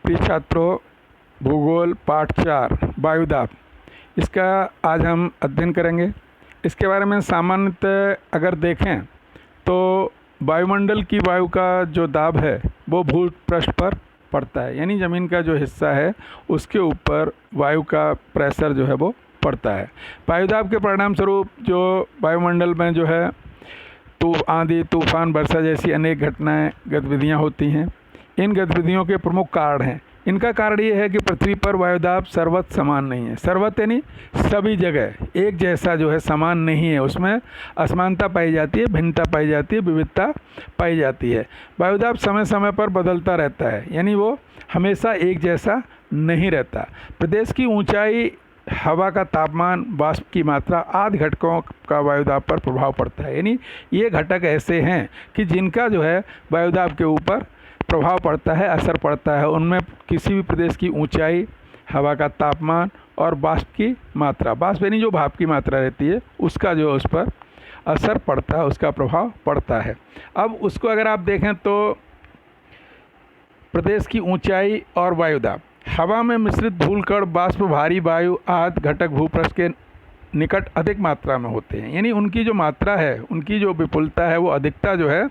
प्रिय छात्रों, भूगोल पाठ 4 वायुदाब, इसका आज हम अध्ययन करेंगे। इसके बारे में सामान्यतः अगर देखें तो वायुमंडल की वायु का जो दाब है वो भूपृष्ठ पर पड़ता है, यानी ज़मीन का जो हिस्सा है उसके ऊपर वायु का प्रेशर जो है वो पड़ता है। वायुदाब के परिणाम स्वरूप जो वायुमंडल में जो है आंधी, तूफान, वर्षा जैसी अनेक घटनाएं, गतिविधियां होती हैं। इन गतिविधियों के प्रमुख कारण हैं। इनका कारण ये है कि पृथ्वी पर वायुदाब सर्वत्र समान नहीं है। सर्वत्र यानी सभी जगह एक जैसा जो है समान नहीं है, उसमें असमानता पाई जाती है, भिन्नता पाई जाती है, विविधता पाई जाती है। वायुदाब समय समय पर बदलता रहता है, यानी वो हमेशा एक जैसा नहीं रहता। प्रदेश की ऊंचाई, हवा का तापमान, वाष्प की मात्रा आदि घटकों का वायुदाब पर प्रभाव पड़ता है। यानी ये घटक ऐसे हैं कि जिनका जो है वायुदाब के ऊपर प्रभाव पड़ता है, असर पड़ता है। उनमें किसी भी प्रदेश की ऊंचाई, हवा का तापमान और वाष्प की मात्रा, वाष्प यानी जो भाप की मात्रा रहती है, उसका जो उस पर असर पड़ता है, उसका प्रभाव पड़ता है। अब उसको अगर आप देखें तो प्रदेश की ऊंचाई और वायुदाब, हवा में मिश्रित धूलकण, वाष्प, भारी वायु आदि घटक भूपृष्ठ के निकट अधिक मात्रा में होते हैं। यानी उनकी जो मात्रा है, उनकी जो विपुलता है, वो अधिकता जो है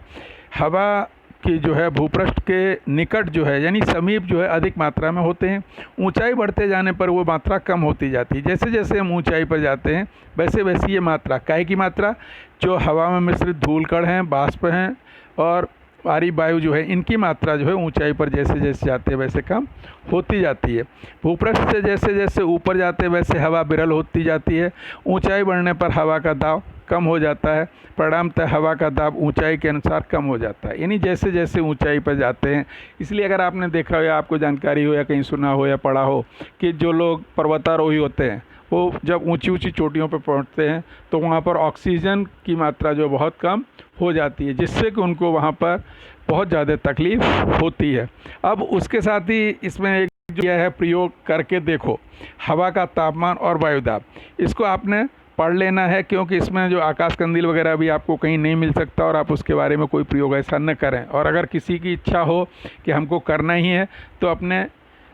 हवा की जो है भूपृष्ठ के निकट जो है, यानी समीप जो है अधिक मात्रा में होते हैं। ऊंचाई बढ़ते जाने पर वो मात्रा कम होती जाती है। जैसे जैसे हम ऊंचाई पर जाते हैं वैसे वैसे ये मात्रा, काहे की मात्रा, जो हवा में मिश्रित धूलकण हैं, वाष्प हैं और भारी वायु जो है, इनकी मात्रा जो है ऊंचाई पर जैसे जैसे जाते हैं वैसे कम होती जाती है। भूपृष्ठ से जैसे जैसे ऊपर जाते हैं वैसे हवा विरल होती जाती है। ऊंचाई बढ़ने पर हवा का दाब कम हो जाता है। परिणामतः हवा का दाब ऊंचाई के अनुसार कम हो जाता है, यानी जैसे जैसे ऊंचाई पर जाते हैं। इसलिए अगर आपने देखा हो या आपको जानकारी हो या कहीं सुना हो या पढ़ा हो कि जो लोग पर्वतारोही होते हैं वो जब ऊंची ऊंची चोटियों पर पहुंचते हैं तो वहाँ पर ऑक्सीजन की मात्रा जो बहुत कम हो जाती है, जिससे कि उनको वहाँ पर बहुत ज़्यादा तकलीफ होती है। अब उसके साथ ही इसमें एक जो है प्रयोग करके देखो, हवा का तापमान और वायुदाब, इसको आपने पढ़ लेना है, क्योंकि इसमें जो आकाश कंदील वगैरह भी आपको कहीं नहीं मिल सकता और आप उसके बारे में कोई प्रयोग ऐसा न करें। और अगर किसी की इच्छा हो कि हमको करना ही है तो अपने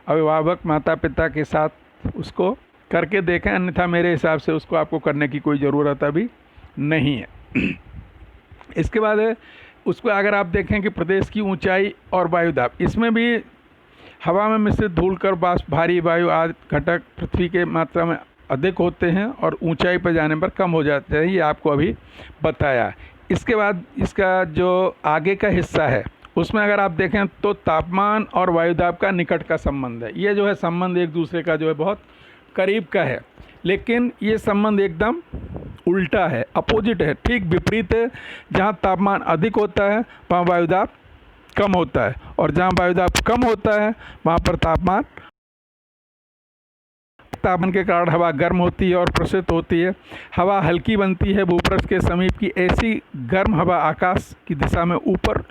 अभिभावक, माता पिता के साथ उसको करके देखें, अन्यथा मेरे हिसाब से उसको आपको करने की कोई ज़रूरत अभी नहीं है। इसके बाद उसको अगर आप देखें कि प्रदेश की ऊंचाई और वायुदाब, इसमें भी हवा में मिश्रित धूलकण, वाष्प, भारी वायु आदि घटक पृथ्वी के मात्रा में अधिक होते हैं और ऊंचाई पर जाने पर कम हो जाते हैं। ये आपको अभी बताया। इसके बाद इसका जो आगे का हिस्सा है उसमें अगर आप देखें तो तापमान और वायुदाब का निकट का संबंध है। ये जो है संबंध एक दूसरे का जो है बहुत करीब का है, लेकिन ये संबंध एकदम उल्टा है, अपोजिट है, ठीक विपरीत है। जहाँ तापमान अधिक होता है वहाँ वायुदाब कम होता है, और जहाँ वायुदाब कम होता है वहाँ पर तापमान के कारण हवा गर्म होती है और प्रसारित होती है। हवा हल्की बनती है। भूपृष्ठ के समीप की ऐसी गर्म हवा आकाश की दिशा में ऊपर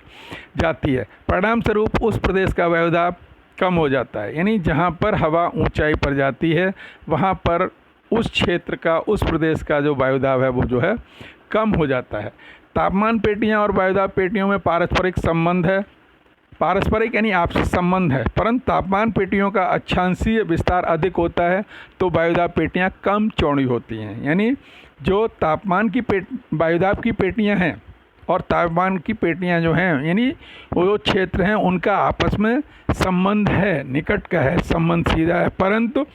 जाती है। परिणाम स्वरूप उस प्रदेश का वायुदाब कम हो जाता है। यानी जहाँ पर हवा ऊंचाई पर जाती है वहाँ पर उस क्षेत्र का, उस प्रदेश का जो वायुदाब है वो जो है कम हो जाता है। तापमान पेटियाँ और वायुदाब पेटियों में पारस्परिक संबंध है। पारस्परिक यानी आपसी संबंध है, परंतु तापमान पेटियों का अक्षांशीय विस्तार अधिक होता है तो वायुदाब पेटियाँ कम चौड़ी होती हैं। यानी जो तापमान की वायुदाब की पेटियाँ हैं और तापमान की पेटियाँ जो हैं, यानी वो क्षेत्र हैं, उनका आपस में संबंध है, निकट का है, संबंध सीधा है, परंतु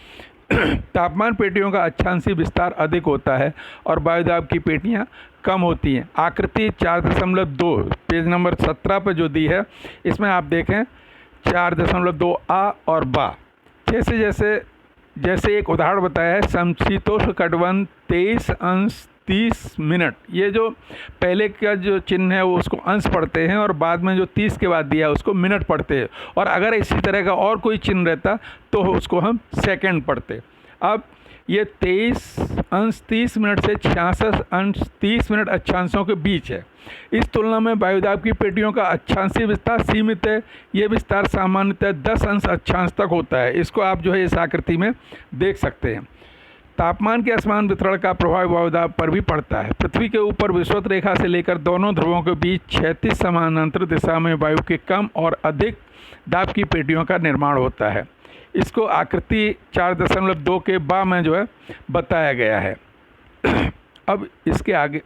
तापमान पेटियों का अक्षांशीय विस्तार अधिक होता है और वायुदाब की पेटियाँ कम होती हैं। आकृति 4.2 पेज नंबर 17 पर जो दी है, इसमें आप देखें 4.2 आ और बा, जैसे जैसे जैसे एक उदाहरण बताया है, समशीतोष्ण कटिबंध 23:30। ये जो पहले का जो चिन्ह है वो उसको अंश पढ़ते हैं और बाद में जो 30 के बाद दिया है उसको मिनट पढ़ते हैं, और अगर इसी तरह का और कोई चिन्ह रहता तो उसको हम सेकंड पढ़ते। अब ये 23:30 से 66:30 अक्षांशों के बीच है। इस तुलना में वायुदाब की पेटियों का अक्षांशीय विस्तार सीमित है। ये विस्तार सामान्यतः 10 अंश अक्षांश तक होता है। इसको आप जो है इस आकृति में देख सकते हैं। तापमान के असमान वितरण का प्रभाव वायुदाब पर भी पड़ता है। पृथ्वी के ऊपर विषुवत रेखा से लेकर दोनों ध्रुवों के बीच क्षैतिज समानांतर दिशा में वायु के कम और अधिक दाब की पेटियों का निर्माण होता है। इसको आकृति 4.2 के बा में जो है बताया गया है। अब इसके आगे